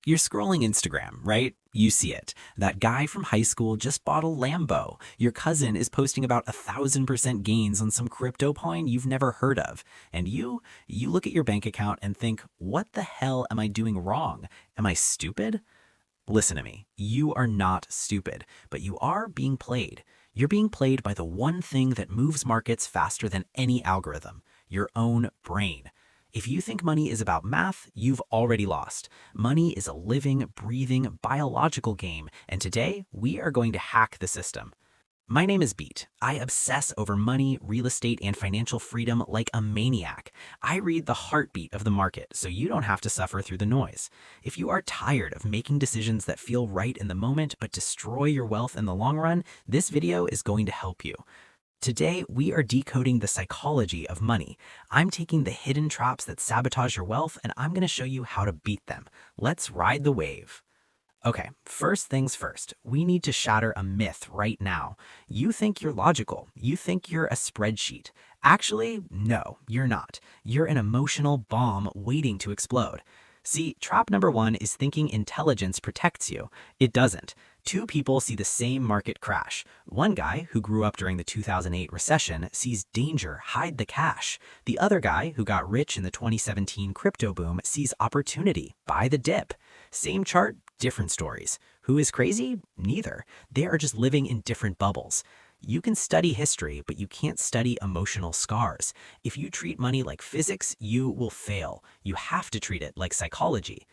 You're scrolling Instagram, right? You see it. That guy from high school just bought a Lambo. Your cousin is posting about 1,000% gains on some crypto coin you've never heard of. And you look at your bank account and think, what the hell am I doing wrong? Am I stupid? Listen to me. You are not stupid, but you are being played. You're being played by the one thing that moves markets faster than any algorithm, your own brain. If you think money is about math, you've already lost. Money is a living, breathing, biological game, and today we are going to hack the system. My name is Beat. I obsess over money, real estate, and financial freedom like a maniac. I read the heartbeat of the market so you don't have to suffer through the noise. If you are tired of making decisions that feel right in the moment but destroy your wealth in the long run, this video is going to help you. Today, we are decoding the psychology of money. I'm taking the hidden traps that sabotage your wealth, and I'm going to show you how to beat them. Let's ride the wave. Okay, first things first, we need to shatter a myth right now. You think you're logical. You think you're a spreadsheet. Actually, no, you're not. You're an emotional bomb waiting to explode. See, trap number one is thinking intelligence protects you. It doesn't. Two people see the same market crash. One guy, who grew up during the 2008 recession, sees danger, hide the cash. The other guy, who got rich in the 2017 crypto boom, sees opportunity, buy the dip. Same chart, different stories. Who is crazy? Neither. They are just living in different bubbles. You can study history, but you can't study emotional scars. If you treat money like physics, you will fail. You have to treat it like psychology.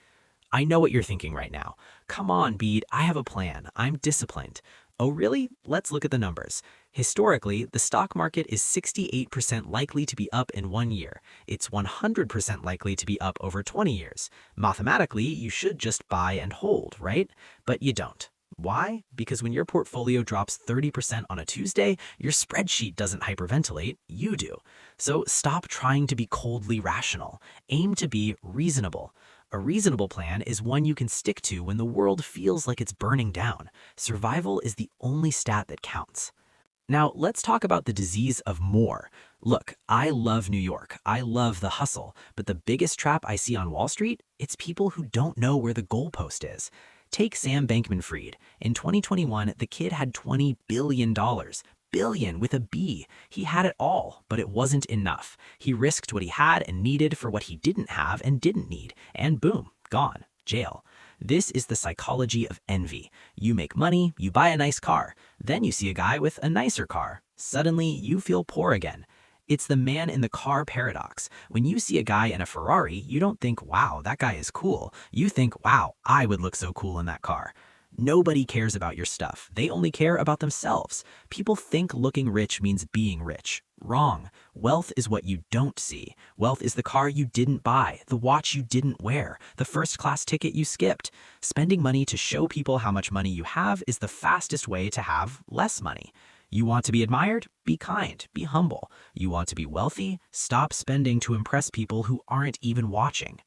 I know what you're thinking right now. Come on, Bede, I have a plan. I'm disciplined. Oh, really? Let's look at the numbers. Historically, the stock market is 68% likely to be up in 1 year. It's 100% likely to be up over 20 years. Mathematically, you should just buy and hold, right? But you don't. Why? Because when your portfolio drops 30% on a Tuesday, your spreadsheet doesn't hyperventilate, you do. So stop trying to be coldly rational. Aim to be reasonable. A reasonable plan is one you can stick to when the world feels like it's burning down. Survival is the only stat that counts. Now, let's talk about the disease of more. Look, I love New York. I love the hustle. But the biggest trap I see on Wall Street, it's people who don't know where the goalpost is. Take Sam Bankman-Fried. In 2021, the kid had $20 billion. Billion with a B. He had it all, but it wasn't enough. He risked what he had and needed for what he didn't have and didn't need. And boom, gone. Jail. This is the psychology of envy. You make money, you buy a nice car. Then you see a guy with a nicer car. Suddenly, you feel poor again. It's the man in the car paradox. When you see a guy in a Ferrari, you don't think, wow, that guy is cool. You think, wow, I would look so cool in that car. Nobody cares about your stuff. They only care about themselves. People think looking rich means being rich. Wrong. Wealth is what you don't see. Wealth is the car you didn't buy, the watch you didn't wear, the first-class ticket you skipped. Spending money to show people how much money you have is the fastest way to have less money. You want to be admired? Be kind, be humble. You want to be wealthy? Stop spending to impress people who aren't even watching.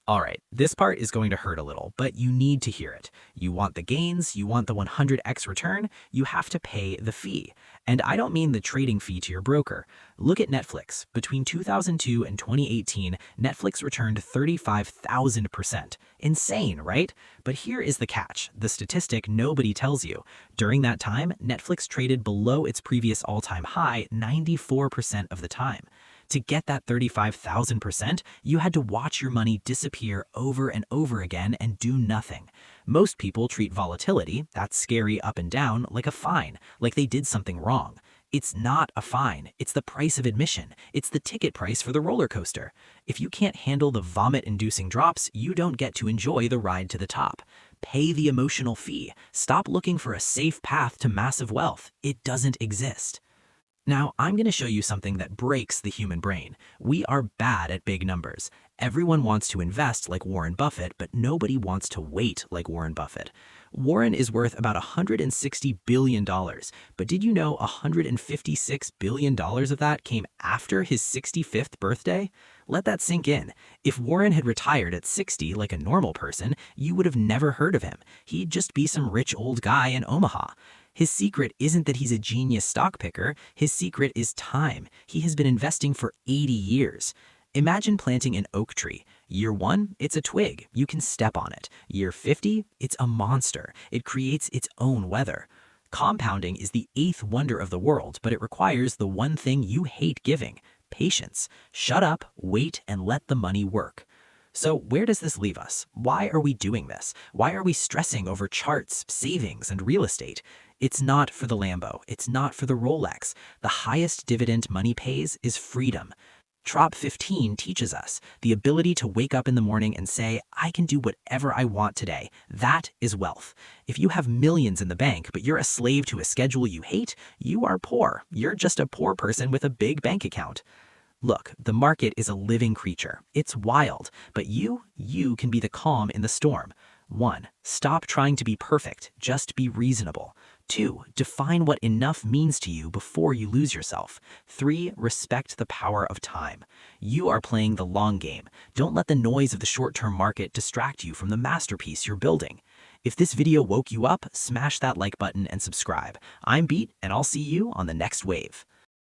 All right, this part is going to hurt a little, but you need to hear it. You want the gains, you want the 100x return, you have to pay the fee. And I don't mean the trading fee to your broker. Look at Netflix. Between 2002 and 2018, Netflix returned 35,000%. Insane, right? But here is the catch, the statistic nobody tells you. During that time, Netflix traded below its previous all-time high 94% of the time. To get that 35,000%, you had to watch your money disappear over and over again and do nothing. Most people treat volatility, that scary up and down, like a fine, like they did something wrong. It's not a fine. It's the price of admission. It's the ticket price for the roller coaster. If you can't handle the vomit-inducing drops, you don't get to enjoy the ride to the top. Pay the emotional fee. Stop looking for a safe path to massive wealth. It doesn't exist. Now, I'm going to show you something that breaks the human brain. We are bad at big numbers. Everyone wants to invest like Warren Buffett, but nobody wants to wait like Warren Buffett. Warren is worth about $160 billion, but did you know $156 billion of that came after his 65th birthday? Let that sink in. If Warren had retired at 60 like a normal person, you would have never heard of him. He'd just be some rich old guy in Omaha. His secret isn't that he's a genius stock picker. His secret is time. He has been investing for 80 years. Imagine planting an oak tree. Year 1, it's a twig. You can step on it. Year 50, it's a monster. It creates its own weather. Compounding is the 8th wonder of the world, but it requires the one thing you hate giving: patience. Shut up, wait, and let the money work. So where does this leave us? Why are we doing this? Why are we stressing over charts, savings, and real estate? It's not for the Lambo. It's not for the Rolex. The highest dividend money pays is freedom. Trop 15 teaches us the ability to wake up in the morning and say, I can do whatever I want today. That is wealth. If you have millions in the bank, but you're a slave to a schedule you hate, you are poor. You're just a poor person with a big bank account. Look, the market is a living creature. It's wild, but you can be the calm in the storm. 1. Stop trying to be perfect. Just be reasonable. 2. Define what enough means to you before you lose yourself. 3. Respect the power of time. You are playing the long game. Don't let the noise of the short-term market distract you from the masterpiece you're building. If this video woke you up, smash that like button and subscribe. I'm Beat, and I'll see you on the next wave.